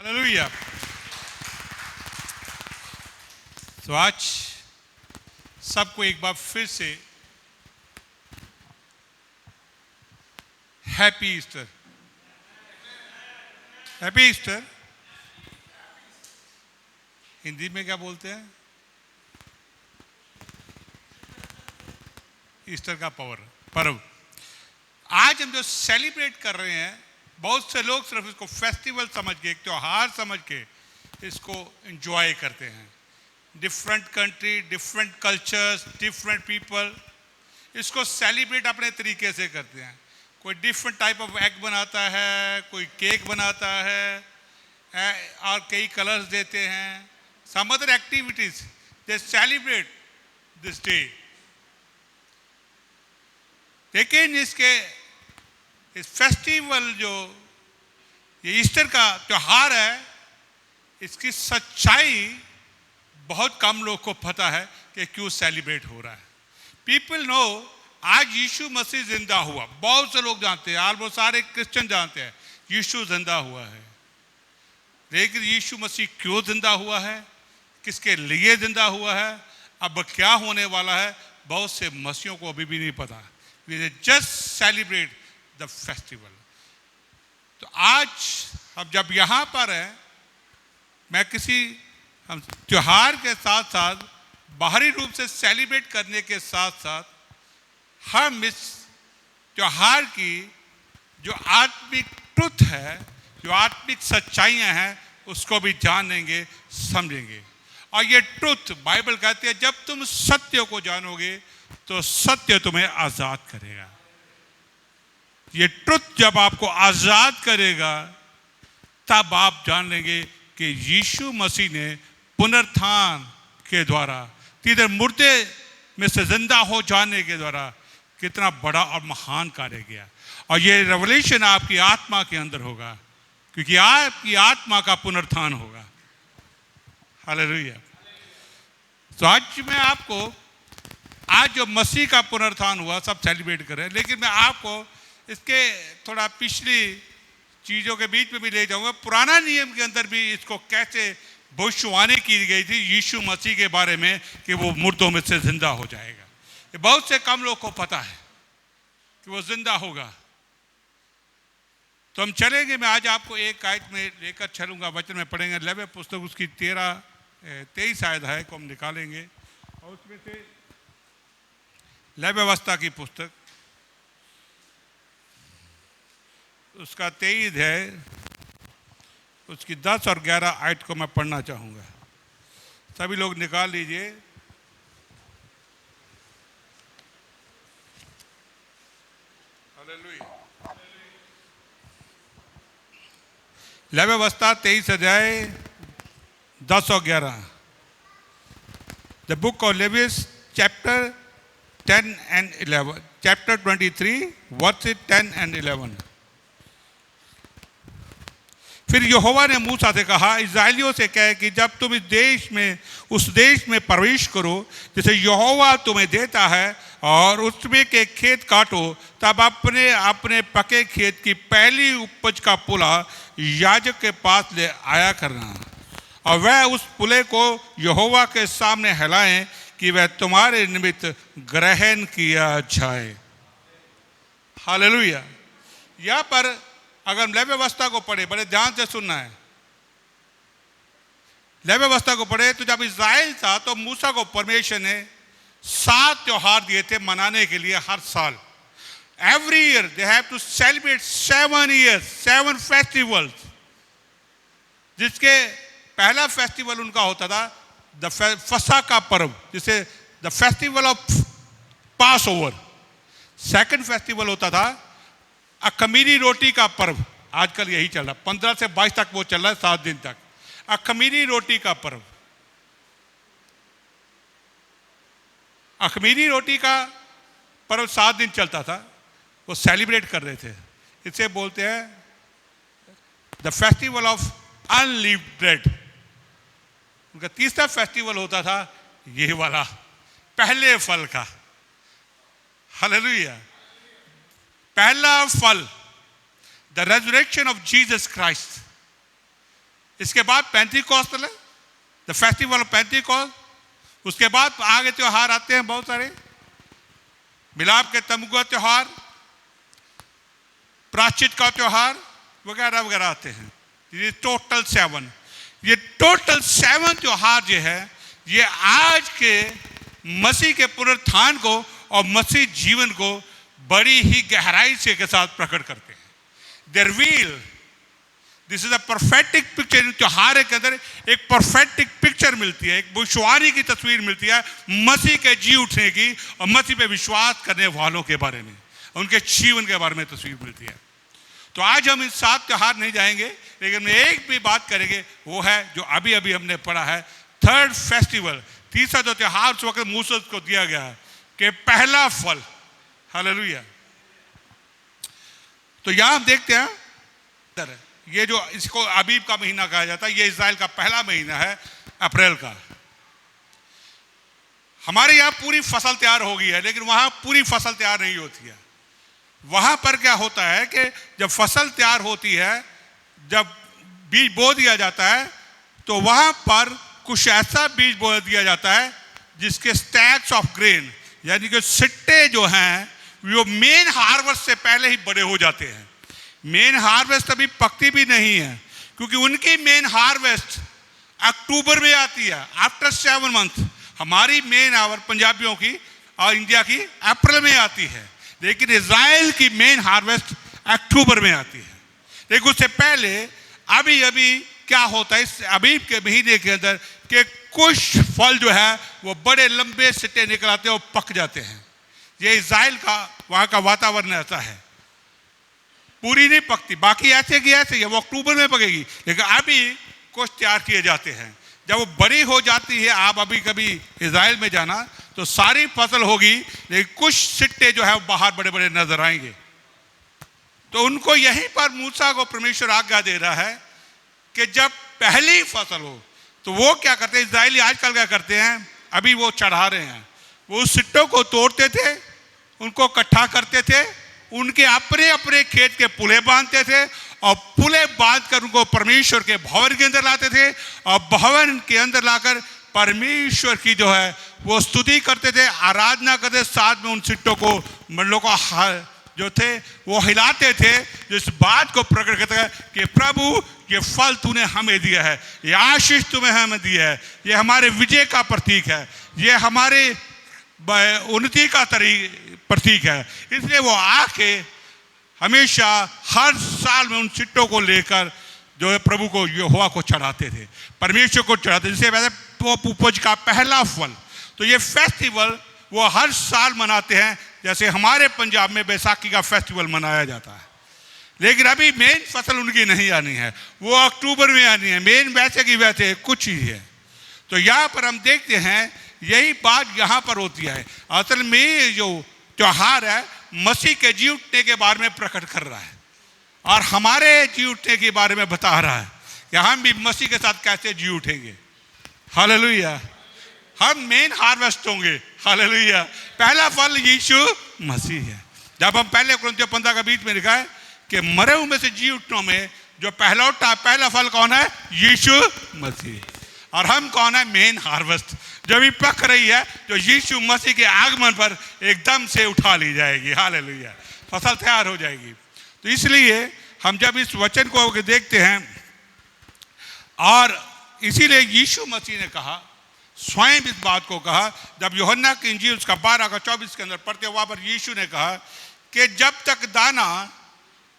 Hallelujah. तो आज सबको एक बार फिर से happy Easter. Happy Easter Hindi में क्या बोलते हैं? ईस्टर का पर्व। आज हम जो सेलिब्रेट कर रहे हैं, बहुत से लोग सिर्फ इसको फेस्टिवल समझ के, एक त्योहार समझ के इसको एंजॉय करते हैं। Different country, different cultures, different people इसको सेलिब्रेट अपने तरीके से करते हैं। कोई डिफरेंट टाइप ऑफ एग बनाता है, कोई केक बनाता है और कई कलर्स देते हैं। Some other activities they celebrate this day. लेकिन इस फेस्टिवल जो ये ईस्टर का त्योहार है, इसकी सच्चाई बहुत कम लोग को पता है कि क्यों सेलिब्रेट हो रहा है। पीपल नो आज यीशु मसीह जिंदा हुआ, बहुत से लोग जानते हैं, ऑलमोस्ट सारे क्रिश्चियन जानते हैं यीशु जिंदा हुआ है। लेकिन यीशु मसीह क्यों जिंदा हुआ है, किसके लिए जिंदा हुआ है, अब क्या होने वाला है, बहुत से मसीहों को अभी भी नहीं पता। We just celebrate the festival. तो आज हम जब यहाँ पर हैं, मैं हम त्योहार के साथ साथ बाहरी रूप से सेलिब्रेट करने के साथ साथ हम इस त्योहार की जो आत्मिक ट्रुथ है, जो आत्मिक सच्चाइयाँ हैं, उसको भी जानेंगे, समझेंगे। और ये ट्रुथ बाइबल कहती है, जब तुम सत्य को जानोगे तो सत्य तुम्हें आजाद करेगा। ये ट्रुथ जब आपको आजाद करेगा, तब आप जान लेंगे कि यीशु मसीह ने पुनरुत्थान के द्वारा, सीधे मुर्दे में से जिंदा हो जाने के द्वारा कितना बड़ा और महान कार्य किया। और ये रेवलेशन आपकी आत्मा के अंदर होगा, क्योंकि आपकी आत्मा का पुनरुत्थान होगा। हालेलुया। तो आज मैं आपको, आज जो मसीह का पुनरुत्थान हुआ सब सेलिब्रेट कर रहे हैं, लेकिन मैं आपको इसके थोड़ा पिछली चीज़ों के बीच में भी ले जाऊंगा। पुराना नियम के अंदर भी इसको कैसे भविष्यवाणी की गई थी यीशु मसीह के बारे में कि वो मुर्दों में से जिंदा हो जाएगा। ये बहुत से कम लोग को पता है कि वो जिंदा होगा। तो हम चलेंगे, मैं आज आपको एक आयत में लेकर चलूंगा, वचन में पढ़ेंगे। लेवी पुस्तक उसकी 23 आयत है को हम निकालेंगे, और उसमें से लेवी व्यवस्था की पुस्तक उसका 23 है, उसकी 10 और 11 आयत को मैं पढ़ना चाहूँगा। सभी लोग निकाल लीजिए। लेवी व्यवस्था 23 अध्याय 10 और 11। The book of Levis chapter 10 and 11, chapter 23 verses 10 and 11। फिर यहोवा ने मूसा से कहा, इस्राएलियों से कहे कि जब तुम उस देश में प्रवेश करो जिसे यहोवा तुम्हें देता है, और उसमें के खेत काटो, तब अपने अपने पके खेत की पहली उपज का पुला याजक के पास ले आया करना, और वह उस पुले को यहोवा के सामने हिलाएं कि वह तुम्हारे निमित्त ग्रहण किया जाए। हालेलुया। यहाँ पर अगर हम लेवी व्यवस्था को पढ़े, बड़े ध्यान से सुनना है। लेवी व्यवस्था को पढ़े तो जब इज़राइल था तो मूसा को परमेश्वर ने 7 त्योहार दिए थे मनाने के लिए हर साल। Every year they have to celebrate 7 years, 7 festivals, जिसके पहला फेस्टिवल उनका होता था द फसह का पर्व, जिसे the festival of pass over. Second festival होता था अखमीरी रोटी का पर्व, आजकल यही चल रहा, 15 से 22 तक वो चल रहा है, 7 दिन तक अखमीरी रोटी का पर्व। अखमीरी रोटी का पर्व 7 दिन चलता था, वो सेलिब्रेट कर रहे थे। इसे बोलते हैं द फेस्टिवल ऑफ अनलीव्ड ब्रेड। उनका तीसरा फेस्टिवल होता था ये वाला, पहले फल का। हालेलुया। पहला फल, the resurrection of Jesus Christ. इसके बाद पेंटिकॉस्टल है, द फेस्टिवल ऑफ पेंटिकॉस्ट। उसके बाद आगे त्योहार आते हैं बहुत सारे, मिलाप के तम्बू का त्योहार, प्रायश्चित का त्योहार वगैरह वगैरह आते हैं। ये टोटल 7, ये टोटल 7 त्योहार जो है ये आज के मसीह के पुनरुत्थान को और मसीह जीवन को बड़ी ही गहराई से के साथ प्रकट करते हैं। They reveal, this is a perfect picture. त्योहार के अंदर एक परफेक्टिक पिक्चर मिलती है, एक भविष्यवाणी की तस्वीर मिलती है मसीह के जी उठने की और मसीह पे विश्वास करने वालों के बारे में, उनके जीवन के बारे में तस्वीर मिलती है। तो आज हम इन 7 त्योहार नहीं जाएंगे, लेकिन एक भी बात करेंगे, वो है जो अभी अभी हमने पढ़ा है, थर्ड फेस्टिवल, तीसरा जो त्योहार उस वक्त मूसा को दिया गया है कि पहला फल। हालेलुया। तो यहां हम देखते हैं ये जो इसको अबीब का महीना कहा जाता है, ये इजराइल का पहला महीना है अप्रैल का। हमारे यहां पूरी फसल तैयार हो गई है, लेकिन वहां पूरी फसल तैयार नहीं होती है। वहां पर क्या होता है कि जब फसल तैयार होती है, जब बीज बो दिया जाता है, तो वहां पर कुछ ऐसा बीज बो दिया जाता है जिसके स्टैक्स ऑफ ग्रेन, यानी कि सिट्टे जो हैं वो मेन हार्वेस्ट से पहले ही बड़े हो जाते हैं। मेन हार्वेस्ट अभी पकती भी नहीं है, क्योंकि उनकी मेन हार्वेस्ट अक्टूबर में आती है, आफ्टर 7 मंथ। हमारी मेन आवर पंजाबियों की और इंडिया की अप्रैल में आती है, लेकिन इजराइल की मेन हार्वेस्ट अक्टूबर में आती है। लेकिन उससे पहले अभी अभी क्या होता है इस अबीब के महीने के अंदर कि कुछ फल जो है वो बड़े लंबे सिट्टे निकल आते हैं और पक जाते हैं। ये इजराइल का वहाँ का वातावरण ऐसा है, पूरी नहीं पकती, बाकी ऐसे की ऐसे वो अक्टूबर में पकेगी, लेकिन अभी कुछ तैयार किए जाते हैं। जब वो बड़ी हो जाती है, आप अभी कभी इजराइल में जाना तो सारी फसल होगी, लेकिन कुछ सिट्टे जो है वो बाहर बड़े बड़े नजर आएंगे। तो उनको यहीं पर मूसा को परमेश्वर आज्ञा दे रहा है कि जब पहली फसल हो तो वो क्या करते हैं, इजराइली आजकल क्या करते हैं, अभी वो चढ़ा रहे हैं, वो उस सिट्टों को तोड़ते थे, उनको इकट्ठा करते थे, उनके अपने अपने खेत के पुले बांधते थे और पुले बांधकर उनको परमेश्वर के भवन के अंदर लाते थे और भवन के अंदर लाकर परमेश्वर की जो है वो स्तुति करते थे, आराधना करते। साथ में उन सिट्टों को मंडलों को जो थे वो हिलाते थे, जिस बात को प्रकट करते हैं कि प्रभु ये फल तूने हमें दिया है, ये आशीष तुम्हें हमें दिया है, ये हमारे विजय का प्रतीक है, ये हमारे उन्नति का प्रतीक है। इसलिए वो आके हमेशा हर साल में उन सिट्टों को लेकर जो है प्रभु को यहोवा को चढ़ाते थे, परमेश्वर को चढ़ाते, जिसे वैसे उपज का पहला फल। तो ये फेस्टिवल वो हर साल मनाते हैं, जैसे हमारे पंजाब में बैसाखी का फेस्टिवल मनाया जाता है। लेकिन अभी मेन फसल उनकी नहीं आनी है, वो अक्टूबर में आनी है। मेन वैसे की वैसे कुछ ही है। तो यहाँ पर हम देखते हैं यही बात यहाँ पर होती है। असल में ये जो त्योहार है मसीह के जी उठने के बारे में प्रकट कर रहा है और हमारे जी उठने के बारे में बता रहा है कि हम भी मसीह के साथ कैसे जी उठेंगे। हालेलुया। हम मेन हार्वेस्ट होंगे। हालेलुया। पहला फल यीशु मसीह है। जब हम पहले कुरिन्थियों 15 का 20 में लिखा है कि मरे हुए में से जी उठने में जो पहला फल कौन है, यीशु मसीह। और हम कौन है, मेन हार्वेस्ट, जो भी पक रही है, जो यीशु मसीह के आगमन पर एकदम से उठा ली जाएगी। हालेलुया। फसल तैयार हो जाएगी। तो इसलिए हम जब इस वचन को देखते हैं, और इसीलिए यीशु मसीह ने कहा, स्वयं इस बात को कहा, जब यूहन्ना की इंजील उसका 12 का 24 के अंदर पढ़ते, वहां पर यीशु ने कहा कि जब तक दाना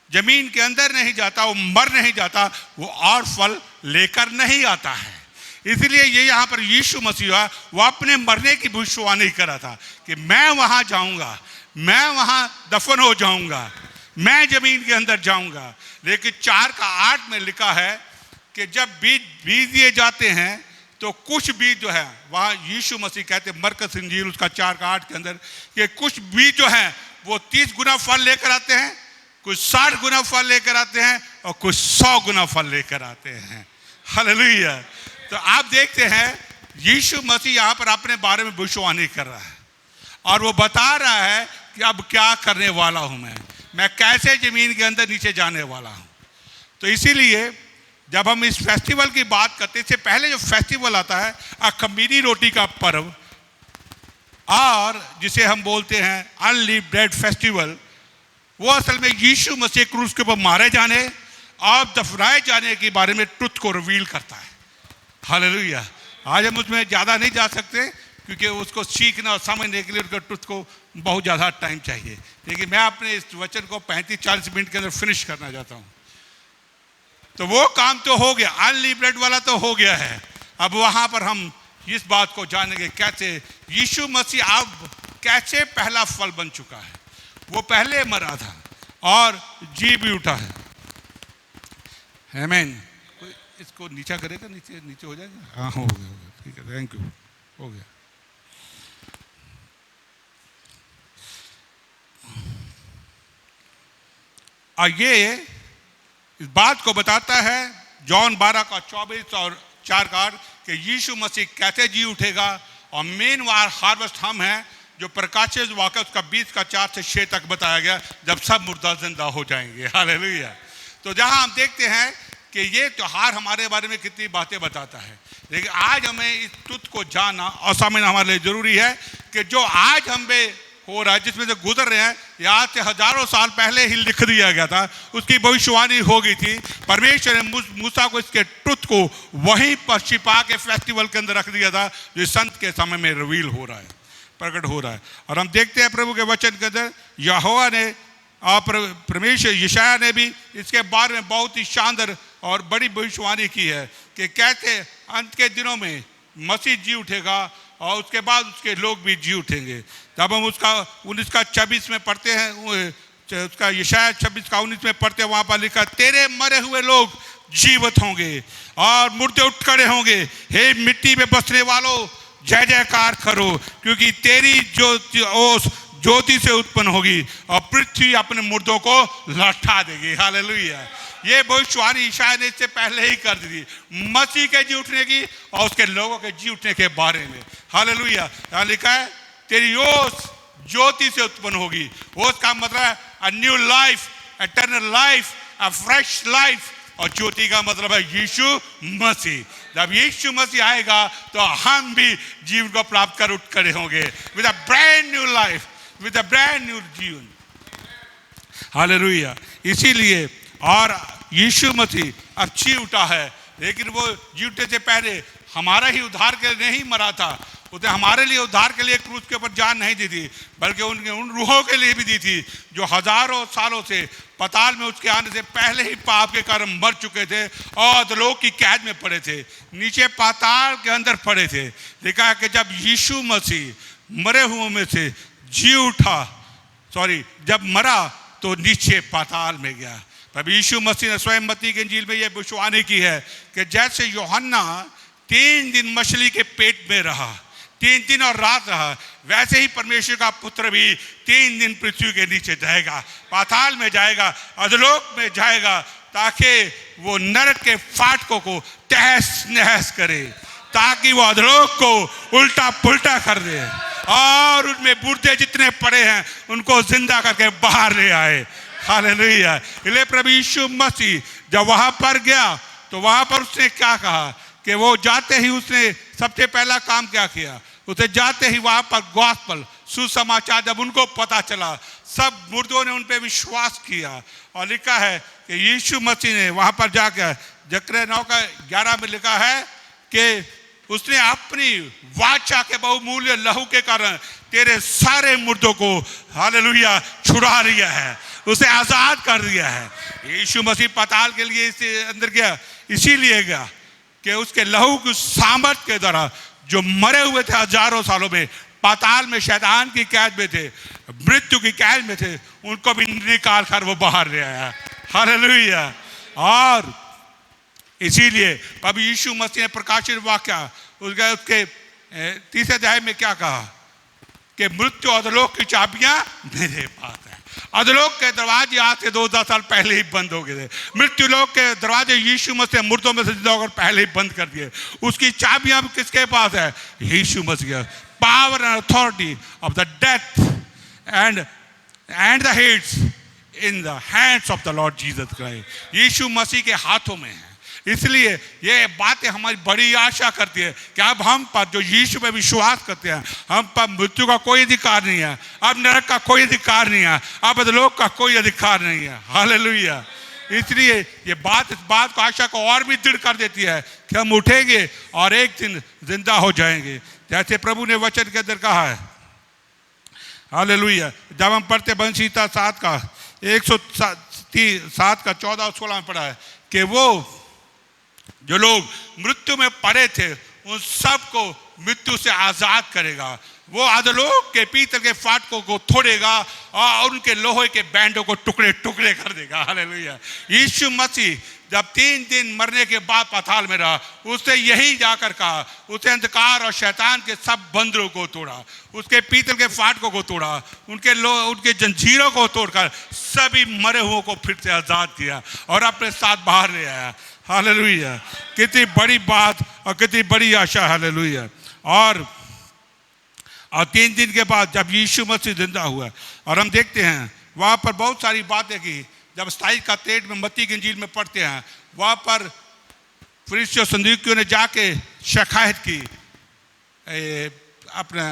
जमीन के अंदर नहीं जाता, वो मर नहीं जाता, वो और फल लेकर नहीं आता है। इसलिए ये यहाँ पर यीशु मसीह वो अपने मरने की भविष्यवाणी कर रहा था कि मैं वहां जाऊंगा, मैं वहां दफन हो जाऊंगा, मैं जमीन के अंदर जाऊंगा। लेकिन 4 का 8 में लिखा है कि जब बीज दिए जाते हैं तो कुछ बीज जो है, वहां यीशु मसीह कहते, मरकस इंजील उसका 4 का 8 के अंदर, कि कुछ बीज जो है वो 30 गुना फल लेकर आते हैं, कुछ 60 गुना फल लेकर आते हैं और कुछ 100 गुना फल लेकर आते हैं। हालेलुया। तो आप देखते हैं यीशु मसीह यहाँ पर अपने बारे में भविष्यवाणी कर रहा है और वो बता रहा है कि अब क्या करने वाला हूं मैं कैसे जमीन के अंदर नीचे जाने वाला हूं। तो इसीलिए जब हम इस फेस्टिवल की बात करते हैं, इससे पहले जो फेस्टिवल आता है अखमीरी रोटी का पर्व, और जिसे हम बोलते हैं अनलीव्ड ब्रेड फेस्टिवल, वो असल में यीशु मसीह क्रूस के ऊपर मारे जाने और दफनाए जाने के बारे में ट्रुथ को रिवील करता है। हालेलुया। आज हम उसमें ज़्यादा नहीं जा सकते क्योंकि उसको सीखना और समझने के लिए उसको ट्रुथ को बहुत ज़्यादा टाइम चाहिए, लेकिन मैं अपने इस वचन को 35-40 मिनट के अंदर फिनिश करना चाहता हूँ। तो वो काम तो हो गया, अनलीव्ड ब्रेड वाला तो हो गया है। अब वहाँ पर हम इस बात को जानेंगे कैसे यीशु मसीह अब कैसे पहला फल बन चुका है। वो पहले मरा था और जी भी उठा है। आमीन। कोई इसको नीचा करेगा, नीचे नीचे हो जाएगा। हाँ हो गया, ठीक है, थैंक यू, हो गया। और ये इस बात को बताता है जॉन 12:24 और 4 कि यीशु मसीह कैसे जी उठेगा। और मेन वार हार्वेस्ट हम हैं जो प्रकाशित वाक्य उसका 20:4-6 तक बताया गया, जब सब मुर्दा जिंदा हो जाएंगे। हालेलुया। तो जहां हम देखते हैं कि ये त्योहार हमारे बारे में कितनी बातें बताता है, लेकिन आज हमें इस तुत को जानना और समझना हमारे लिए जरूरी है कि जो आज हम पे हो रहा है, जिसमें से गुजर रहे हैं, यहाँ से हजारों साल पहले ही लिख दिया गया था, उसकी भविष्यवाणी हो गई थी। परमेश्वर ने मूसा को इसके ट्रुथ को वहीं पर छिपा के फेस्टिवल के अंदर रख दिया था, जो संत के समय में रिवील हो रहा है, प्रकट हो रहा है। और हम देखते हैं प्रभु के वचन के अंदर यहोवा ने और परमेश्वर यशायाह ने भी इसके बारे में बहुत ही शानदार और बड़ी भविष्यवाणी की है कि कैसे अंत के दिनों में मसीह जी उठेगा और उसके बाद उसके लोग भी जी उठेंगे। तब हम उसका 19:26 में पढ़ते हैं, उसका यशायाह 26:19 में पढ़ते हैं, वहाँ पर लिखा तेरे मरे हुए लोग जीवित होंगे और मुर्दे उठ खड़े होंगे। हे मिट्टी में बसने वालों जय जयकार करो, क्योंकि तेरी ज्योति से उत्पन्न होगी और पृथ्वी अपने मुर्दों को लौटा देगी। हालेलुया। ये भविष्यवाणी ईशाया ने इससे पहले ही कर दी थी, मसीह के जी उठने की और उसके लोगों के जी उठने के बारे में। हालेलुया। यहाँ लिखा है तेरी ओस ज्योति से उत्पन्न होगी। ओस का मतलब है a new life, eternal life, a fresh life, और ज्योति का मतलब है यीशु मसीह। जब यीशु मसीह आएगा तो हम भी जीवन को प्राप्त कर उठ खड़े होंगे with a brand new life, with a brand new जीवन। हालेलुया। इसीलिए और यीशु मसीह अब जी उठा है, लेकिन वो जी उठने से पहले हमारा ही उद्धार के लिए नहीं मरा था, उसने हमारे लिए उद्धार के लिए क्रूस के ऊपर जान नहीं दी थी, बल्कि उनके उन रूहों के लिए भी दी थी जो हजारों सालों से पताल में उसके आने से पहले ही पाप के कारण मर चुके थे और अधोलोक की कैद में पड़े थे, नीचे पाताल के अंदर पड़े थे। लिखा है कि जब यीशु मसीह मरे हुओं में से जी उठा, जब मरा तो नीचे पाताल में गया। तब यीशु मसीह ने स्वयं मत्ती की इंजील में यह भविष्यवाणी की है कि जैसे यूहन्ना 3 दिन मछली के पेट में रहा, 3 दिन और रात रहा, वैसे ही परमेश्वर का पुत्र भी 3 दिन पृथ्वी के नीचे जाएगा, पाताल में जाएगा, अधोलोक में जाएगा, ताकि वो नरक के फाटकों को तहस नहस करे, ताकि वो अधोलोक को उल्टा पुल्टा कर दे और उनमें मुर्दे जितने पड़े हैं उनको जिंदा करके बाहर ले आए। हालेलुया। इसलिए प्रभु यीशु मसीह जब वहां पर गया तो वहां पर उसने क्या कहा कि वो जाते ही उसने सबसे पहला काम क्या किया, उसे जाते ही वहां पर गॉस्पेल सुसमाचार जब उनको पता चला, सब मुर्दों ने उन पे विश्वास किया। और लिखा है कि यीशु मसीह ने वहां पर जाकर जकरिया 9:11 में लिखा है कि उसने अपनी वाचा के बहुमूल्य लहू के कारण तेरे सारे मुर्दों को हालेलुया छुड़ा लिया है, उसे आजाद कर दिया है। यीशु मसीह पाताल के लिए इसे अंदर गया, इसीलिए गया कि उसके लहू की सामर्थ के द्वारा जो मरे हुए थे हजारों सालों में पाताल में शैतान की कैद में थे, मृत्यु की कैद में थे, उनको भी निकाल कर वो बाहर ले आया। हालेलुया। और इसीलिए अब यीशु मसीह ने प्रकाशित वाक्य उसके 3 अध्याय में क्या कहा कि मृत्यु और अधोलोक की चाबियां मेरे पास है। अधोलोक के दरवाजे आज से 2000 साल पहले ही बंद हो गए थे, मृत्यु लोक के दरवाजे यीशु मसीह मुर्दों में से जिंदा होकर पहले ही बंद कर दिए। उसकी चाबियां किसके पास है? Yeshu Masih. Power and authority of the death and the Hades in the hands of the Lord Jesus Christ. Yeshu Masih के हाथों में है, इसलिए ये बातें हमारी बड़ी आशा करती है कि अब हम पर जो यीशु में विश्वास करते हैं, हम पर मृत्यु का कोई अधिकार नहीं है, अब नरक का कोई अधिकार नहीं है, अब अधोलोक का कोई अधिकार नहीं है। हालेलुया। इसलिए ये बात इस बात को आशा को और भी दृढ़ कर देती है कि हम उठेंगे और एक दिन जिंदा हो जाएंगे, जैसे प्रभु ने वचन के अंदर कहा है। हालेलुया। जब हम पढ़ते बंशीता 7 का 107 का 14 और 16 में पढ़ा है कि वो जो लोग मृत्यु में पड़े थे उन सबको मृत्यु से आजाद करेगा। वो अधोलोक के पीतल के फाटकों को तोड़ेगा और उनके लोहे के बैंडों को टुकड़े टुकड़े कर देगा। हालेलुया। यीशु मसीह जब 3 दिन मरने के बाद पाताल में रहा, उसने यही जाकर कहा, उसने अंधकार और शैतान के सब बंदरों को तोड़ा, उसके पीतल के फाटकों को तोड़ा, उनके जंजीरों को तोड़कर सभी मरे हुओं को फिर से आजाद किया और अपने साथ बाहर ले आया। हालेलुया। कितनी बड़ी बात और कितनी बड़ी आशा। हालेलुया। और 3 दिन के बाद जब यीशु मसीह जिंदा हुआ और हम देखते हैं वहाँ पर बहुत सारी बातें की। जब 27 का 3 में मत्ती की इंजील में पढ़ते हैं, वहाँ पर फरीसियों सदूकियों ने जाके शिकायत की अपने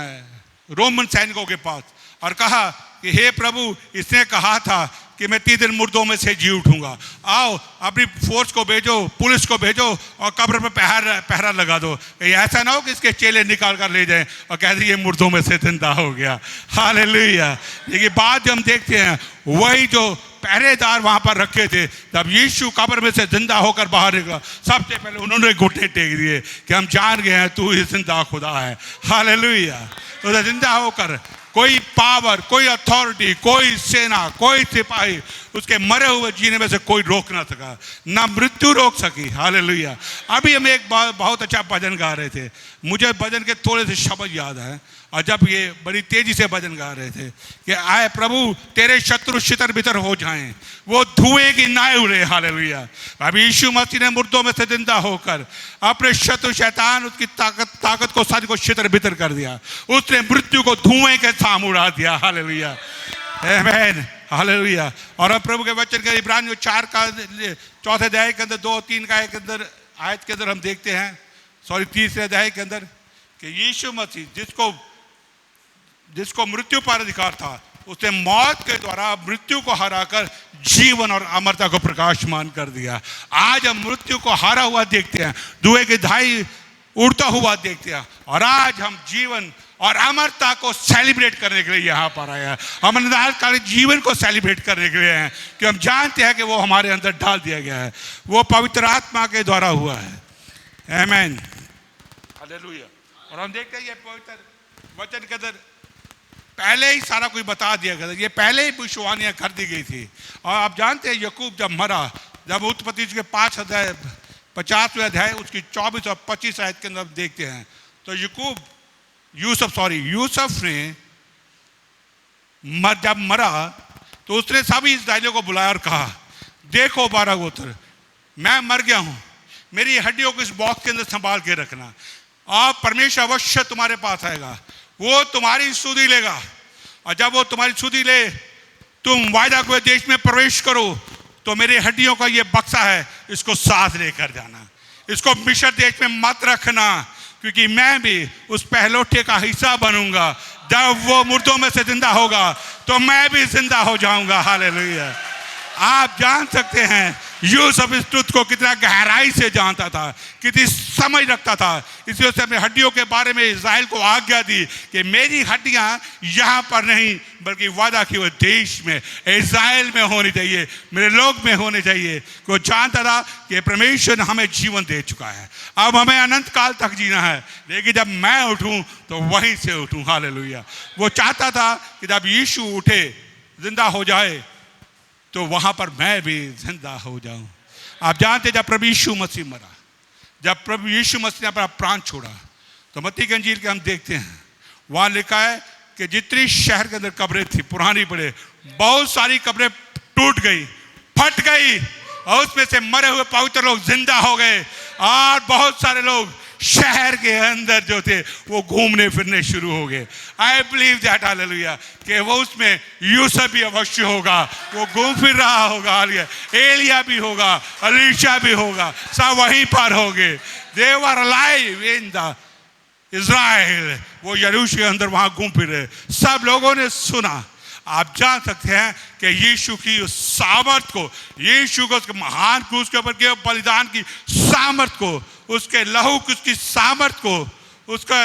रोमन सैनिकों के पास और कहा कि हे प्रभु, इसने कहा था कि मैं 3 दिन मुर्दों में से जी उठूंगा, आओ अपनी फोर्स को भेजो, पुलिस को भेजो और कब्र पे पहरा लगा दो, ऐसा ना हो कि इसके चेले निकाल कर ले जाएं और कह दे ये मुर्दों में से जिंदा हो गया। हालेलुया। लेकिन बाद हम देखते हैं वही जो पहरेदार वहां पर रखे थे, जब यीशु कब्र में से जिंदा होकर बाहर निकला, सबसे पहले उन्होंने घुटने टेक दिए कि हम जान गए हैं तू ही जिंदा खुदा है। हालेलुया। तो जिंदा होकर कोई पावर, कोई अथॉरिटी, कोई सेना, कोई सिपाही उसके मरे हुए जीने में से कोई रोक ना सका, ना मृत्यु रोक सकी। हालेलुया। अभी हम एक बहुत अच्छा भजन गा रहे थे, मुझे भजन के थोड़े से शब्द याद है, और जब ये बड़ी तेजी से भजन गा रहे थे कि आए प्रभु तेरे शत्रु छितर बितर हो जाएं, वो धुएं की नाए उड़े। हालेलुया। अभी यीशु मसीह ने मुर्दों में से जिंदा होकर अपने शत्रु शैतान उसकी ताकत को सारी को छितर बितर कर दिया, उसने मृत्यु को धुएं के साम उड़ा दिया। हालेलुया। आमीन। हालेलुया। और अब प्रभु के वचन के इब्रानियों 4 का 4 अध्याय के अंदर 2-3 का एक अंदर आयत के अंदर हम देखते हैं, 3 अध्याय के अंदर कि यीशु मसीह जिसको मृत्यु पर अधिकार था, उसने मौत के द्वारा मृत्यु को हराकर जीवन और अमरता को प्रकाशमान कर दिया। आज हम मृत्यु को हारा हुआ देखते हैं, धुएं की धाई उड़ता हुआ देखते हैं, और आज हम जीवन और अमरता को सेलिब्रेट करने के लिए यहाँ पर आया। हम अनंतकालीन जीवन को सेलिब्रेट करने के लिए हैं कि हम जानते हैं कि वो हमारे अंदर डाल दिया गया है, वो पवित्र आत्मा के द्वारा हुआ है। आमीन। हालेलुया। और हम देखते हैं ये पवित्र वचन के अंदर पहले ही सारा कुछ बता दिया गया था, ये पहले ही भविष्यवाणियां कर दी गई थी। और आप जानते हैं याकूब जब मरा, जब उत्पत्ति के 5 अध्याय 50वें अध्याय उसकी 24 और 25 आयत के अंदर देखते हैं, तो यूसुफ ने जब मरा तो उसने सभी इस्राएलियों को बुलाया और कहा, देखो 12 गोत्र, मैं मर गया हूं, मेरी हड्डियों को इस बॉक्स के अंदर संभाल के रखना, और परमेश्वर अवश्य तुम्हारे पास आएगा, वो तुम्हारी सुधि लेगा, और जब वो तुम्हारी सुधि ले तुम वायदा हुए देश में प्रवेश करो, तो मेरी हड्डियों का ये बक्सा है, इसको साथ लेकर जाना, इसको मिस्र देश में मत रखना, क्योंकि मैं भी उस पहलोठे का हिस्सा बनूंगा। जब वो मुर्दों में से जिंदा होगा तो मैं भी जिंदा हो जाऊंगा। हालेलुया। आप जान सकते हैं यूसुफ इस ट्रुथ को कितना गहराई से जानता था, कितनी समझ रखता था, इसलिए उसने अपनी हड्डियों के बारे में इस्राएल को आज्ञा दी कि मेरी हड्डियां यहाँ पर नहीं बल्कि वादा किए हुए देश में, इस्राएल में होनी चाहिए, मेरे लोग में होने चाहिए। वो जानता था कि परमेश्वर ने हमें जीवन दे चुका है, अब हमें अनंत काल तक जीना है, लेकिन जब मैं उठूं तो वहीं से उठूं। हालेलुया। वो चाहता था कि जब यीशु उठे, जिंदा हो जाए, तो वहां पर मैं भी जिंदा हो जाऊं। आप जानते जब प्रभु यीशु मसीह मरा, जब प्रभु यीशु मसीह ने अपना प्राण छोड़ा, तो मत्ती की इंजील के हम देखते हैं वहां लिखा है कि जितनी शहर के अंदर कब्रें थी पुरानी बड़े, बहुत सारी कब्रें टूट गई, फट गई, और उसमें से मरे हुए पवित्र लोग जिंदा हो गए, और बहुत सारे लोग शहर के अंदर जो थे वो घूमने फिरने शुरू हो गए। आई बिलीव दैट हालेलुया कि वो उसमें यूसुफ भी अवश्य होगा, वो घूम फिर रहा होगा, हालेलुया। एलिया भी होगा, एलीशा भी होगा, सब वहीं पर होंगे। They were alive in the Israel, वो यरूशलेम के अंदर वहां घूम फिर रहे। सब लोगों ने सुना। आप जान सकते हैं कि यीशु की उस सामर्थ को, यीशु को उसके महान क्रूस के ऊपर के बलिदान की सामर्थ को, उसके लहू की उसकी सामर्थ को, उसका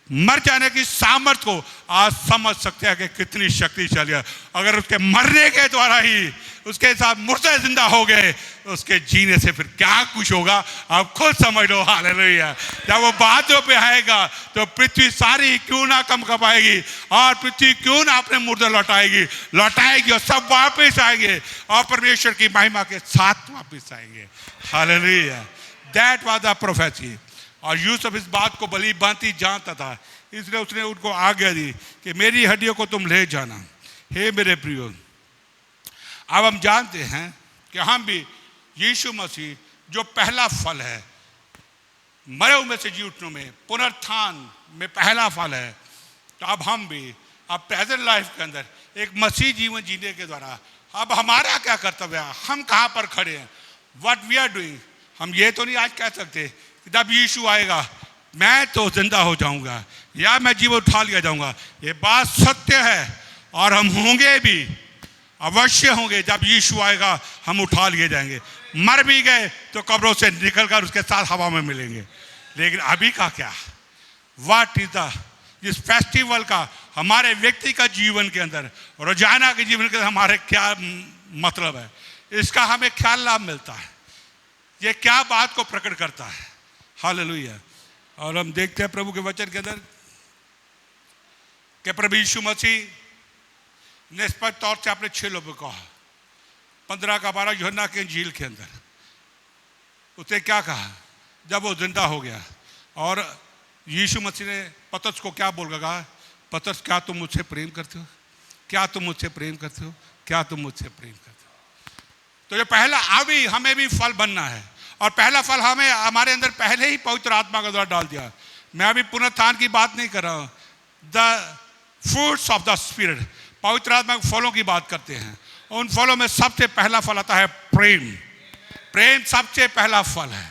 मर जाने की सामर्थ को आज समझ सकते हैं कि कितनी शक्तिशाली है। अगर उसके मरने के द्वारा ही उसके साथ मुर्दे जिंदा हो गए, उसके जीने से फिर क्या कुछ होगा आप खुद समझ लो। हालेलुया। जब वो बादलों पे आएगा तो पृथ्वी सारी क्यों ना कम कपाएगी और पृथ्वी क्यों ना अपने मुर्दे लौटाएगी और सब वापस आएंगे और परमेश्वर की महिमा के साथ वापस आएंगे। Hallelujah. That was the prophecy. और यूसुफ इस बात को भली भांति जानता था, इसलिए उसने उनको आज्ञा दी कि मेरी हड्डियों को तुम ले जाना। हे मेरे प्रियो, अब हम जानते हैं कि हम भी यीशु मसीह जो पहला फल है, मरे हुए में से जी उठने में, पुनरुत्थान में पहला फल है, तो अब हम भी अब प्रेजेंट लाइफ के अंदर एक मसीह जीवन जीने के द्वारा अब हमारा क्या कर्तव्य है, हम कहाँ पर खड़े हैं, व्हाट वी आर डूइंग। हम ये तो नहीं आज कह सकते कि जब यीशु आएगा मैं तो जिंदा हो जाऊंगा या मैं जीवन उठा लिया जाऊंगा। ये बात सत्य है और हम होंगे भी, अवश्य होंगे। जब यीशु आएगा हम उठा लिए जाएंगे। मर भी गए तो कब्रों से निकलकर उसके साथ हवा में मिलेंगे। लेकिन अभी का क्या, व्हाट इज द, इस फेस्टिवल का हमारे व्यक्ति का जीवन के अंदर, रोजाना के जीवन के अंदर हमारे क्या मतलब है, इसका हमें क्या लाभ मिलता है, ये क्या बात को प्रकट करता है। हालेलुया। और हम देखते हैं प्रभु के वचन के अंदर कि प्रभु यीशु मसीह ने स्पष्ट तौर से अपने 6 लोगों को कहा, 15 का 12 यूहन्ना के इंजील के अंदर उसने क्या कहा जब वो जिंदा हो गया। और यीशु मसीह ने पतरस को क्या बोल कहा, पतरस क्या तुम मुझसे प्रेम करते हो, क्या तुम मुझसे प्रेम करते हो, क्या तुम मुझसे प्रेम करते हो। तो ये पहला अभी हमें भी फल बनना है और पहला फल हमें हमारे अंदर पहले ही पवित्र आत्मा का द्वारा डाल दिया। मैं अभी पुनरुत्थान की बात नहीं कर रहा हूँ, the fruits of the spirit, पवित्र आत्मा के फलों की बात करते हैं। उन फलों में सबसे पहला फल आता है प्रेम। प्रेम सबसे पहला फल है।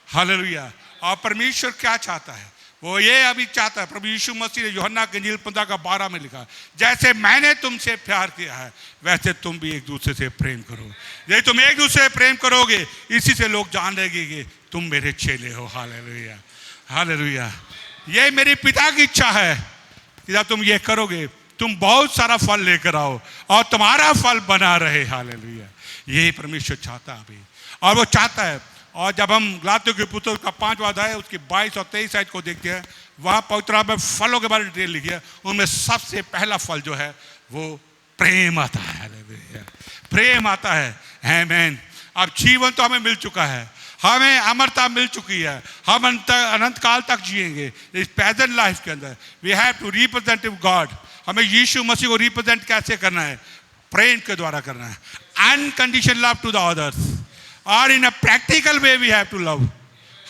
हालेलुया। और परमेश्वर क्या चाहता है, वो ये अभी चाहता है, प्रभु यीशु मसीह ने यूहन्ना के इंजील 15 का 12 में लिखा, जैसे मैंने तुमसे प्यार किया है वैसे तुम भी एक दूसरे से प्रेम करो। यदि तुम एक दूसरे से प्रेम करोगे इसी से लोग जान लेंगे कि तुम मेरे चेले हो। हालेलुया। हालेलुया। ये मेरी पिता की इच्छा है कि जब तुम ये करोगे तुम बहुत सारा फल लेकर आओ और तुम्हारा फल बना रहे। हालेलुया। यही परमेश्वर चाहता है अभी, और वो चाहता है। और जब हम गलातियों के पुस्तक का 5वां अध्याय उसकी 22 और 23 आयत को देखते हैं, वहाँ पवित्र में फलों के बारे में डिटेल लिखी है। उनमें सबसे पहला फल जो है वो प्रेम आता है। हालेलुया। प्रेम आता है। आमीन। अब जीवन तो हमें मिल चुका है, हमें अमरता मिल चुकी है, हम अनंत काल तक जिएंगे। इस प्रेजेंट लाइफ के अंदर we have to represent God. हमें यीशु मसीह को रिप्रेजेंट कैसे करना है, प्रेम के द्वारा करना है। Unconditional love to the others और in a practical way we have to love.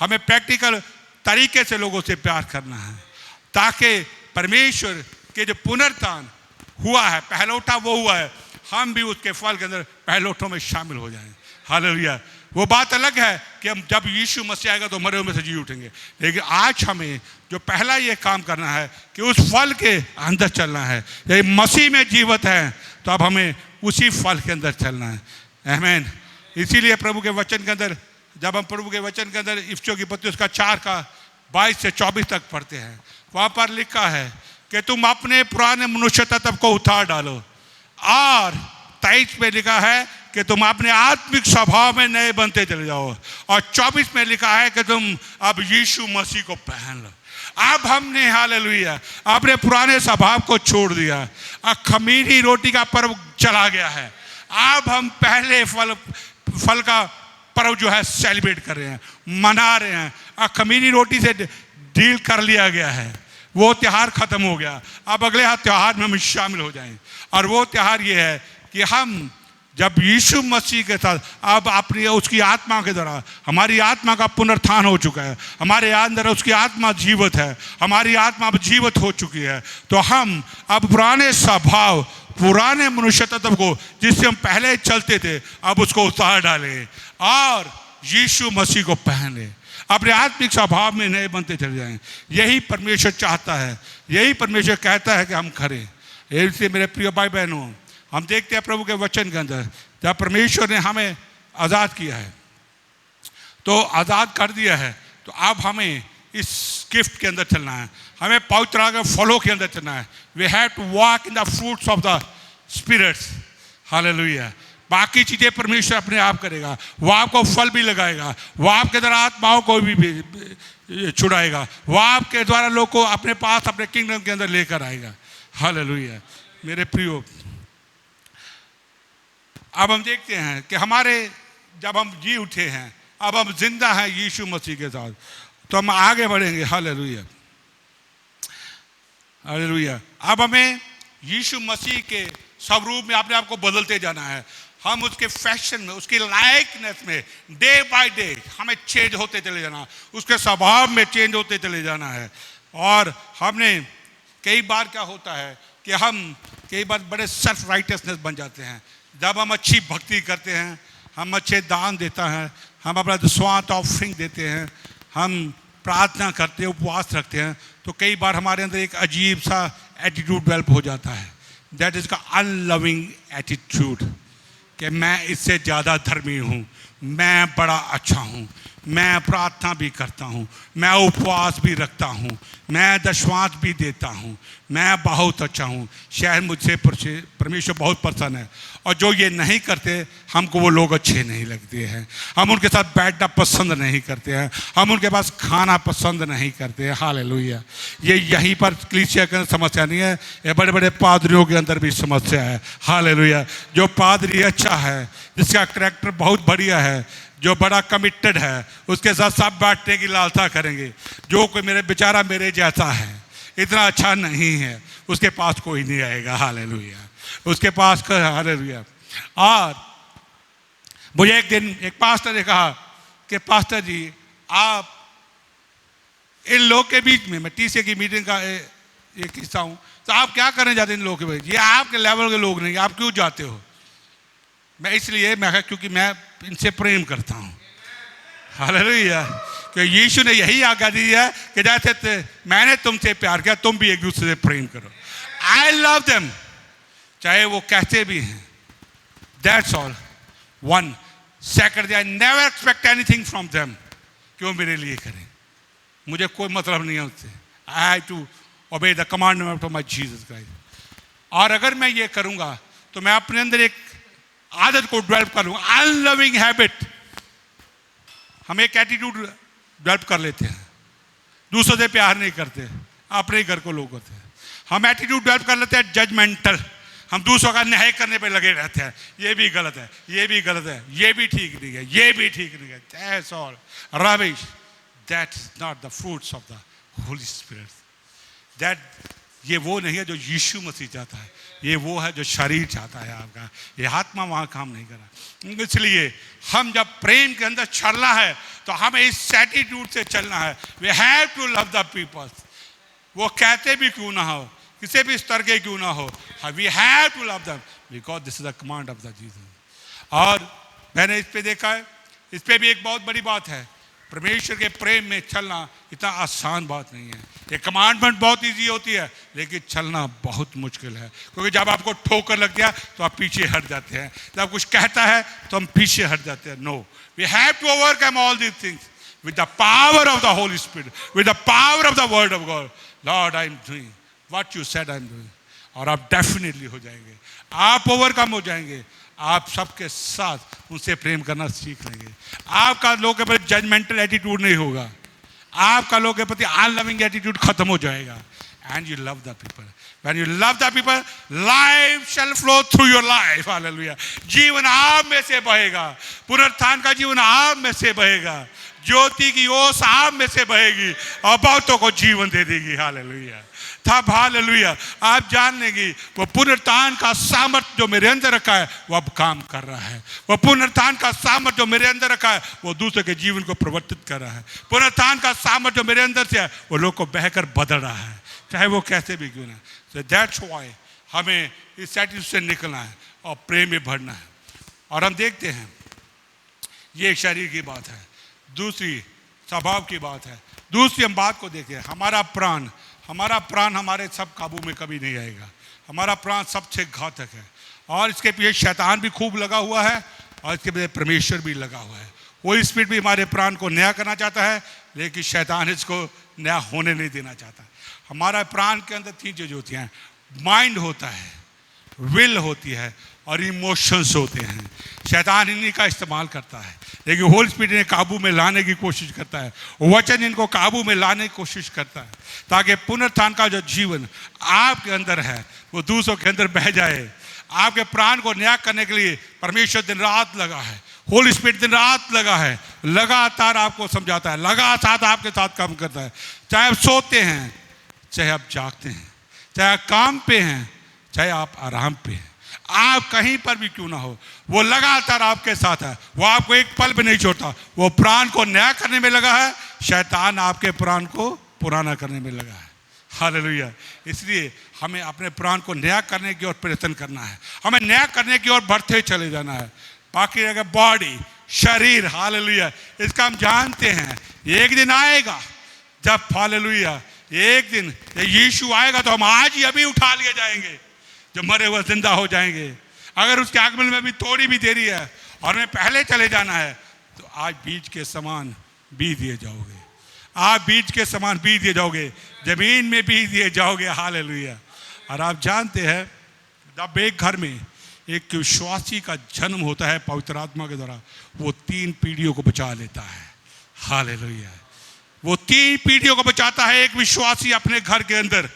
हमें प्रैक्टिकल तरीके से लोगों से प्यार करना है ताकि परमेश्वर के जो पुनरुत्थान हुआ है, पहलौठा वो हुआ है, हम भी उसके फल के अंदर पहलौठों में शामिल हो जाएं। हालेलुया। वो बात अलग है कि हम जब यीशु मसीह आएगा तो मरे हुए में से जी उठेंगे, लेकिन आज हमें जो पहला ये काम करना है कि उस फल के अंदर चलना है। यदि मसीह में जीवित है तो अब हमें उसी फल के अंदर चलना है। आमीन। इसीलिए प्रभु के वचन के अंदर जब हम प्रभु के वचन के अंदर इफिसियों की पत्री उसका 4 का 22 से 24 तक पढ़ते हैं, वहाँ पर लिखा है कि तुम अपने पुराने मनुष्य तत्व को उतार डालो। और 23 में लिखा है कि तुम अपने आत्मिक स्वभाव में नए बनते चले जाओ। और 24 में लिखा है कि तुम अब यीशु मसीह को पहन लो। अब हमने हालेलुया अपने पुराने स्वभाव को छोड़ दिया। अब खमीरी रोटी का पर्व चला गया है। अब हम पहले फल का पर्व जो है सेलिब्रेट कर रहे हैं, मना रहे हैं। अब खमीरी रोटी से डील कर लिया गया है, वो त्यौहार खत्म हो गया। अब अगले त्यौहार में हम शामिल हो जाएं। और वो त्यौहार ये है कि हम जब यीशु मसीह के साथ अब अपनी उसकी आत्मा के द्वारा हमारी आत्मा का पुनरुत्थान हो चुका है, हमारे अंदर उसकी आत्मा जीवित है, हमारी आत्मा अब जीवित हो चुकी है, तो हम अब पुराने स्वभाव, पुराने मनुष्य तत्व को जिससे हम पहले चलते थे, अब उसको उतार डालें और यीशु मसीह को पहने, अपने आत्मिक स्वभाव में नए बनते चले जाएं। यही परमेश्वर चाहता है, यही परमेश्वर कहता है कि हम करें। इसलिए मेरे प्रिय भाई बहनों, हम देखते हैं प्रभु के वचन के अंदर जब परमेश्वर ने हमें आज़ाद किया है, तो आज़ाद कर दिया है, तो अब हमें इस गिफ्ट के अंदर चलना है, हमें पवित्र आत्मा के फलों के अंदर चलना है। We have to walk in the fruits of the spirits. Hallelujah. बाकी चीज़ें परमेश्वर अपने आप करेगा, वो आपको फल भी लगाएगा, वो आपके द्वारा आत्माओं को भी छुड़ाएगा, वो आपके द्वारा लोग को अपने पास अपने किंगडम के अंदर लेकर आएगा। हालेलुया। मेरे प्रियो, अब हम देखते हैं कि हमारे जब हम जी उठे हैं, अब हम जिंदा हैं यीशु मसीह के साथ, तो हम आगे बढ़ेंगे। Hallelujah, hallelujah. अब हमें यीशु मसीह के स्वरूप में अपने आप को बदलते जाना है। हम उसके फैशन में, उसकी लाइकनेस में डे बाय डे हमें चेंज होते चले जाना, उसके स्वभाव में चेंज होते चले जाना है। और हमने कई बार क्या होता है कि हम कई बार बड़े सेल्फ राइटियसनेस बन जाते हैं। जब हम अच्छी भक्ति करते हैं, हम अच्छे दान देता हैं, हम अपना स्वार्थ ऑफरिंग देते हैं, हम प्रार्थना करते हैं, उपवास रखते हैं, तो कई बार हमारे अंदर एक अजीब सा एटीट्यूड डेवलप हो जाता है। दैट इज का अनलविंग एटीट्यूड कि मैं इससे ज़्यादा धर्मी हूँ, मैं बड़ा अच्छा हूँ, मैं प्रार्थना भी करता हूँ, मैं उपवास भी रखता हूँ, मैं दशवांश भी देता हूँ, मैं बहुत अच्छा हूँ, शायद मुझसे परमेश्वर बहुत प्रसन्न है। और जो ये नहीं करते, हमको वो लोग अच्छे नहीं लगते हैं, हम उनके साथ बैठना पसंद नहीं करते हैं, हम उनके पास खाना पसंद नहीं करते हैं। हालेलुया। ये यहीं पर कलीसिया के अंदर समस्या नहीं है, ये बड़े बड़े पादरियों के अंदर भी समस्या है। हालेलुया। जो पादरी अच्छा है, जिसका करैक्टर बहुत बढ़िया है, जो बड़ा कमिटेड है, उसके साथ सब बांटने की लालसा करेंगे। जो कोई मेरे बेचारा मेरे जैसा है, इतना अच्छा नहीं है, उसके पास कोई नहीं आएगा। हालेलुया। उसके पास हालेलुया। और मुझे एक दिन एक पास्टर ने कहा कि पास्टर जी, आप इन लोग के बीच में, मैं टीसीए की मीटिंग का एक हिस्सा हूँ, तो आप क्या करने जाते हैं इन लोगों के बीच? ये आपके लेवल के लोग नहीं, आप क्यों जाते हो? मैं इसलिए मैं क्योंकि मैं इनसे प्रेम करता हूँ। हालेलुया। कि यीशु ने यही आज्ञा दी है कि जैसे मैंने तुमसे प्यार किया, तुम भी एक दूसरे से प्रेम करो। आई लव देम, चाहे वो कहते भी हैं। That's all. One second, I never expect anything from them कि वो मेरे लिए करें, मुझे कोई मतलब नहीं है उससे। I have to obey the commandment of my Jesus Christ. और अगर मैं ये करूँगा तो मैं अपने अंदर एक आदत को डेवलप करूँगा, अनलविंग हैबिट। हम एक एटीट्यूड डेवलप कर लेते हैं, दूसरों से प्यार नहीं करते, अपने ही घर को लोग करते हैं। हम एटीट्यूड डेवलप कर लेते हैं जजमेंटल, हम दूसरों का न्याय करने पे लगे रहते हैं। ये भी गलत है, ये भी गलत है, ये भी ठीक नहीं है, ये भी ठीक नहीं है। That's all rubbish. That's not the fruits of the Holi spirit. That ये वो नहीं है जो यीशु मसीह चाहता है, ये वो है जो शरीर चाहता है आपका। ये आत्मा वहाँ काम नहीं कर रहा। इसलिए हम जब प्रेम के अंदर चलना है तो हमें इस एटीट्यूड से चलना है। We have to love the people, वो कहते भी क्यों ना हो, किसी भी स्तर के क्यों ना हो, we have to love them because this is the command of the Jesus. और मैंने इस पे देखा है, इस पे भी एक बहुत बड़ी बात है, परमेश्वर के प्रेम में चलना इतना आसान बात नहीं है। ये कमांडमेंट बहुत इजी होती है, लेकिन चलना बहुत मुश्किल है। क्योंकि जब आपको ठोकर लग गया तो आप पीछे हट जाते हैं, जब कुछ कहता है तो हम पीछे हट जाते हैं। No, we have to overcome all these things with the power of the Holi Spirit, with the power of the word of God. Lord, I am doing what you said I am doing. और आप definitely हो जाएंगे, आप overcome हो जाएंगे। आप सबके साथ उनसे प्रेम करना सीख लेंगे। आपका लोगों के प्रति जजमेंटल एटीट्यूड नहीं होगा, आपका लोगों के प्रति अनलविंग एटीट्यूड खत्म हो जाएगा। And you love the people. When you love the people, life shell flow through your life. Hallelujah. जीवन आप में से बहेगा, पुनरुत्थान का जीवन आप में से बहेगा, ज्योति की ओस आप में से बहेगी और बहुतों को जीवन दे देगी। हालेलुया। तब हालेलुया आप जान लेंगे वो पुनरुत्थान का सामर्थ्य जो मेरे अंदर रखा है वो अब काम कर रहा है। वो पुनरुत्थान का सामर्थ्य जो मेरे अंदर रखा है वो दूसरे के जीवन को परिवर्तित कर रहा है। पुनरुत्थान का सामर्थ्य जो मेरे अंदर से है वो लोग को बहकर बदल रहा है, चाहे वो कैसे भी क्यों ना। So that's why हमें इस सैटिस्फैक्शन से निकलना है और प्रेम में भरना है। और हम देखते हैं ये एक शरीर की बात है, दूसरी स्वभाव की बात है, दूसरी हम बात को देखते हैं हमारा प्राण हमारे सब काबू में कभी नहीं आएगा। हमारा प्राण सबसे घातक है और इसके पीछे शैतान भी खूब लगा हुआ है और इसके पीछे परमेश्वर भी लगा हुआ है। होली स्पिरिट भी हमारे प्राण को नया करना चाहता है लेकिन शैतान इसको नया होने नहीं देना चाहता। हमारा प्राण के अंदर तीन चीज़ होती हैं, माइंड होता है, विल होती है और इमोशंस होते हैं। शैतान इन्हीं का इस्तेमाल करता है लेकिन होली स्पिरिट इन्हें काबू में लाने की कोशिश करता है। वचन इनको काबू में लाने की कोशिश करता है ताकि पुनरुत्थान का जो जीवन आपके अंदर है वो दूसरों के अंदर बह जाए। आपके प्राण को नया करने के लिए परमेश्वर दिन रात लगा है, होली स्पिरिट दिन रात लगा है, लगातार आपको समझाता है, लगातार आपके साथ काम करता है। चाहे आप सोते हैं, चाहे आप जागते हैं, चाहे आप काम पे हैं, चाहे आप आराम पे हैं, आप कहीं पर भी क्यों ना हो वो लगातार आपके साथ है। वो आपको एक पल भी नहीं छोड़ता। वो प्राण को नया करने में लगा है, शैतान आपके प्राण को पुराना करने में लगा है। हालेलुया। इसलिए हमें अपने प्राण को नया करने की ओर प्रयत्न करना है, हमें नया करने की ओर बढ़ते यीशु चले जाना है। बाकी रहेगा बॉडी, शरीर, हालेलुया, इसका हम जानते हैं एक दिन आएगा जब हालेलुया एक दिन यीशु आएगा तो हम आज ही अभी उठा लिए जाएंगे, जब मरे हुए जिंदा हो जाएंगे। अगर उसके आगमन में भी थोड़ी भी देरी है और हमें पहले चले जाना है तो आज बीज के समान बीज दिए जाओगे, आप बीज के समान बीज दिए जाओगे, जमीन में बीज दिए जाओगे। हालेलुया। और आप जानते हैं जब एक घर में एक विश्वासी का जन्म होता है पवित्र आत्मा के द्वारा, वो 3 पीढ़ियों को बचा लेता है। हालेलुया। वो 3 पीढ़ियों को बचाता है एक विश्वासी अपने घर के अंदर,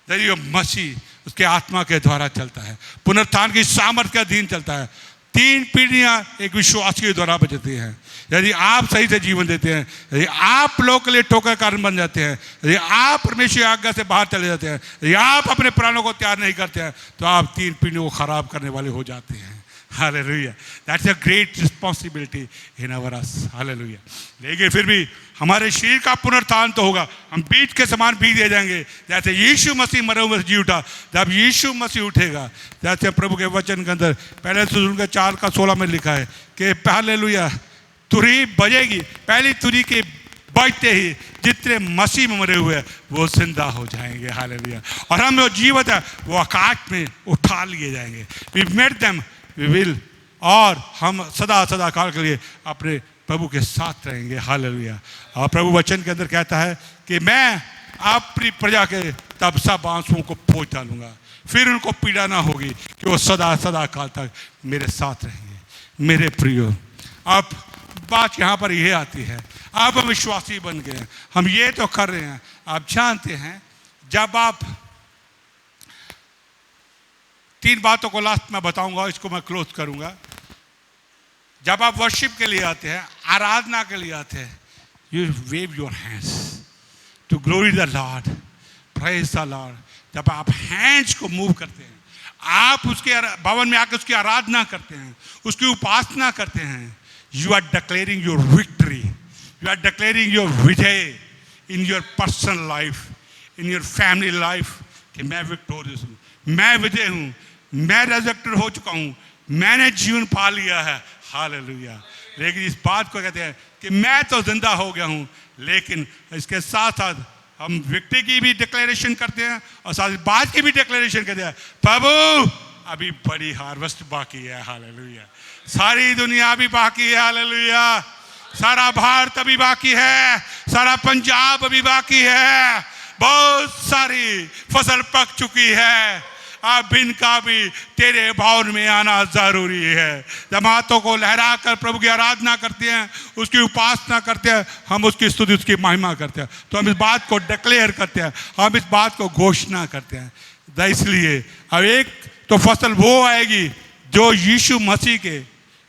यदि मसीह उसके आत्मा के द्वारा चलता है, पुनरुत्थान की सामर्थ्य के अधीन चलता है। 3 पीढ़ियां एक विश्वासी के द्वारा बचती हैं। यदि आप सही से जीवन देते हैं, यदि आप लोगों के लिए ठोकर कारण बन जाते हैं, यदि आप परमेश्वर की आज्ञा से बाहर चले जाते हैं, यदि आप अपने प्राणों को तैयार नहीं करते हैं तो आप 3 पीढ़ियों को खराब करने वाले हो जाते हैं। Hallelujah. That's a great responsibility in our us. Hallelujah. लेकिन फिर भी हमारे शरीर का पुनरुत्थान तो होगा, हम बीज के समान बीज दे जाएंगे। जैसे यीशु मसीह मरे हुए जी उठा, जब यीशु मसीह उठेगा, जैसे प्रभु के वचन के अंदर पहले सुनकर 4:16 में लिखा है कि हालेलुया तुरी बजेगी, पहली तुरी के बजते ही जितने मसीह में मरे हुए वो जिंदा हो जाएंगे। हालेलुया। और हम जो जीवित है वो आकाश में उठा लिए जाएंगे। We met them we will, और हम सदा सदा काल के लिए अपने प्रभु के साथ रहेंगे। हालेलुया। और प्रभु वचन के अंदर कहता है कि मैं अपनी प्रजा के तब सब आंसुओं को पोंछ डालूंगा, फिर उनको पीड़ा ना होगी कि वो सदा सदा काल तक मेरे साथ रहेंगे। मेरे प्रियो, अब बात यहाँ पर यह आती है, आप हम विश्वासी बन गए हैं, हम ये तो कर रहे हैं। आप जानते हैं जब आप 3 बातों को लास्ट में बताऊंगा, इसको मैं क्लोज करूंगा। जब आप वर्शिप के लिए आते हैं, आराधना के लिए आते हैं, you wave your hands to glory the Lord, praise the Lord. जब आप हैंड्स को मूव करते हैं, आप उसके भवन में आकर उसकी आराधना करते हैं, उसकी उपासना करते हैं, you are declaring your victory, you are declaring your विजय in your personal life, in your family life, कि मैं विक्टोरियस हूँ, मैं विजय हूँ, मैं रेजरेक्टेड हो चुका हूँ, मैंने जीवन पा लिया है। हालेलुया। लेकिन इस बात को कहते हैं कि मैं तो जिंदा हो गया हूँ, लेकिन इसके साथ साथ हम विक्ट्री की भी डिक्लेरेशन करते हैं और साथ ही बात की भी डिक्लेरेशन करते हैं, प्रभु अभी बड़ी हार्वेस्ट बाकी है। हालेलुया। सारी दुनिया अभी बाकी है। हालेलुया। सारा भारत अभी बाकी है, सारा पंजाब अभी बाकी है, बहुत सारी फसल पक चुकी है। अब इनका भी तेरे भवन में आना जरूरी है। जब हाथों को लहरा कर प्रभु की आराधना करते हैं, उसकी उपासना करते हैं, हम उसकी स्तुति, उसकी महिमा करते हैं, तो हम इस बात को डिक्लेयर करते हैं, हम इस बात को घोषणा करते हैं। इसलिए अब एक तो फसल वो आएगी जो यीशु मसीह के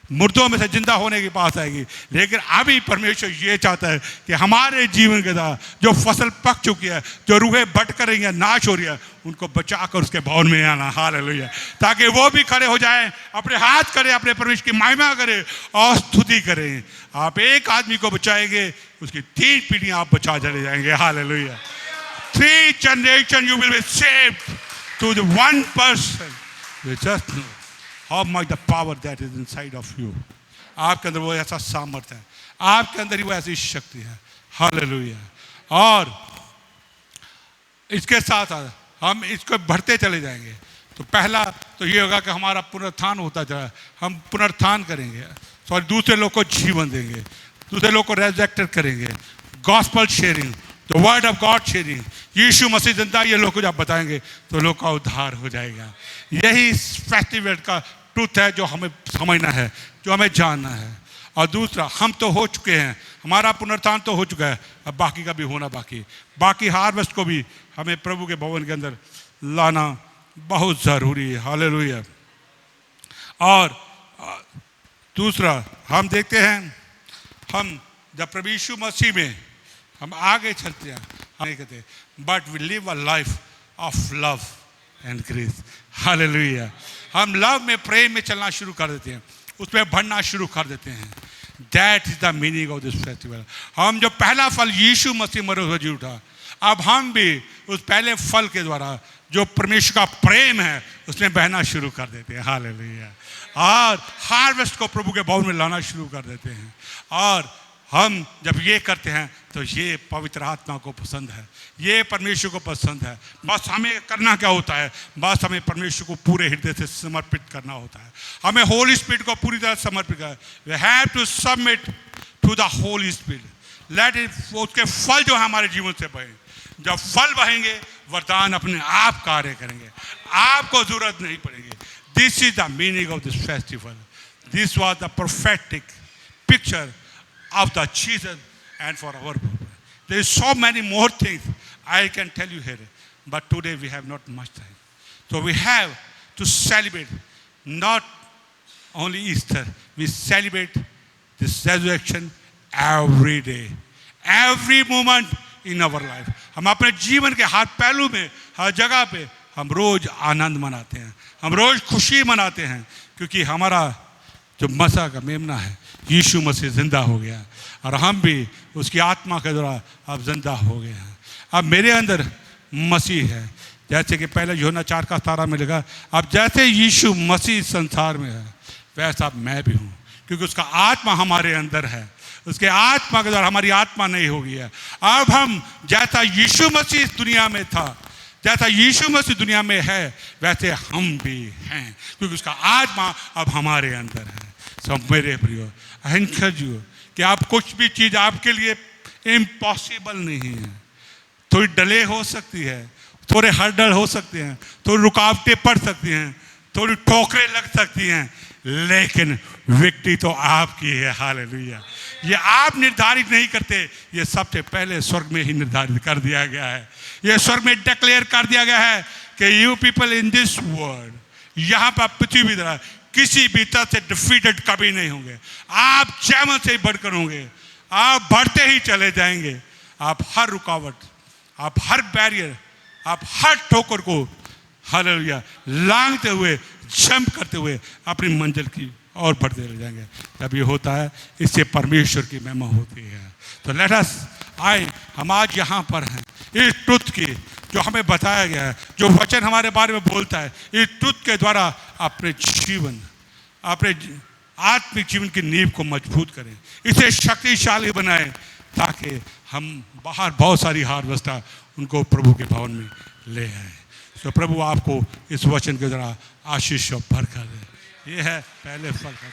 मुर्दों में से जिंदा होने के पास आएगी। लेकिन अभी परमेश्वर ये चाहता है कि हमारे जीवन के द्वारा जो फसल पक चुकी है, जो रूहें भटक रही हैं, नाश हो रही है, उनको बचाकर उसके भवन में आना। हालेलुया। ताकि वो भी खड़े हो जाएं, अपने हाथ करें, अपने परमेश्वर की महिमा करें और स्तुति करें। आप एक आदमी को बचाएंगे, उसकी 3 पीढ़ियां आप बचा चले जाएंगे। Hallelujah. 3 generations you will be saved to the one person. You just know how much the power that is inside of you. आपके अंदर वो ऐसा सामर्थ्य है, आपके अंदर ही वो ऐसी शक्ति है। हालेलुया। और इसके साथ हम इसको बढ़ते चले जाएंगे। तो पहला तो ये होगा कि हमारा पुनरुत्थान होता जाए, हम पुनरुत्थान करेंगे और दूसरे लोग को जीवन देंगे, दूसरे लोग को रेजरेक्टेड करेंगे। Gospel sharing, the word of God sharing, Yeshu Masih जिंदा, ये लोग को जब बताएंगे तो लोग का उद्धार हो जाएगा। यही फेस्टिवल का ट्रूथ है जो हमें समझना है, जो हमें जानना है। और दूसरा, हम तो हो चुके हैं, हमारा पुनरुत्थान तो हो चुका है, अब बाकी का भी होना बाकी हार्वेस्ट को भी हमें प्रभु के भवन के अंदर लाना बहुत ज़रूरी है। हालेलुया। और दूसरा हम देखते हैं, हम जब प्रभु यीशु मसीह में हम आगे चलते हैं, हम कहते but we live a life of love and grace. Hallelujah. हम लव में, प्रेम में चलना शुरू कर देते हैं, उसमें बढ़ना शुरू कर देते हैं। That is the meaning of this festival. हम जो पहला फल यीशु मसीह मरे हुए जी उठा, अब हम भी उस पहले फल के द्वारा जो परमेश्वर का प्रेम है उसमें बहना शुरू कर देते हैं। हालेलुया। और हार्वेस्ट को प्रभु के भवन में लाना शुरू कर देते हैं। और हम जब ये करते हैं तो ये पवित्र आत्मा को पसंद है, ये परमेश्वर को पसंद है। बस हमें करना क्या होता है, बस हमें परमेश्वर को पूरे हृदय से समर्पित करना होता है। हमें होली स्पिरिट को पूरी तरह समर्पित करना है। We have to submit to the Holi spirit. Let it, उसके फल जो है हमारे जीवन से बहे। जब फल बहेंगे, वरदान अपने आप कार्य करेंगे, आपको जरूरत नहीं पड़ेगी। This is the meaning of this festival. This was the perfect picture of the Jesus and for our purpose. There is so many more things I can tell you here, but today we have not much time. So we have to celebrate not only Easter, we celebrate this resurrection every day, every moment in our life. हम अपने जीवन के हर पहलू में, हर जगह पे हम रोज आनंद मनाते हैं, हम रोज खुशी मनाते हैं, क्योंकि हमारा जो मसीह का मेमना है, यीशु मसीह जिंदा हो गया और हम भी उसकी आत्मा के द्वारा अब जिंदा हो गए हैं। अब मेरे अंदर मसीह है, जैसे कि पहले यूहन्ना 4:17 में लिखा, अब जैसे यीशु मसीह संसार में है वैसा मैं भी हूँ, क्योंकि उसका आत्मा हमारे अंदर है। उसके आत्मा के द्वारा हमारी आत्मा नहीं हो गई है। अब हम जैसा यीशु मसीह दुनिया में था, जैसा यीशु मसीह दुनिया में है, वैसे हम भी हैं, क्योंकि उसका आत्मा अब हमारे अंदर है। सब मेरे प्रियो, आई एनकरेज यू कि आप कुछ भी चीज़ आपके लिए इम्पॉसिबल नहीं है। थोड़ी डिले हो सकती है, थोड़े हर्डल हो सकते हैं, थोड़ी रुकावटें पड़ सकती हैं, थोड़ी ठोकरें लग सकती हैं, लेकिन विक्ट्री तो आपकी है। हालेलुया। ये आप निर्धारित नहीं करते, ये सबसे पहले स्वर्ग में ही निर्धारित कर दिया गया है। ये स्वर्ग में डिक्लेयर कर दिया गया है कि you people in this world, यहाँ पर पृथ्वी की तरह किसी भी तरह से डिफीटेड कभी नहीं होंगे। आप जैमन से ही बढ़कर होंगे, आप बढ़ते ही चले जाएंगे। आप हर रुकावट, आप हर बैरियर, आप हर ठोकर को हालेलुया लांघते हुए, जंप करते हुए अपनी मंजिल की और बढ़ते रह जाएंगे। जब ये होता है, इससे परमेश्वर की महिमा होती है। तो लेट अस आए, हम आज यहाँ पर हैं इस ट्रुथ की जो हमें बताया गया है, जो वचन हमारे बारे में बोलता है, इस ट्रुथ के द्वारा अपने जीवन, अपने आत्मिक जीवन की नींव को मजबूत करें, इसे शक्तिशाली बनाएं, ताकि हम बाहर बहुत सारी हार्वेस्ट उनको प्रभु के भवन में ले आए। तो प्रभु आपको इस वचन के द्वारा आशीष और बरकत दे। ये है पहले फल का।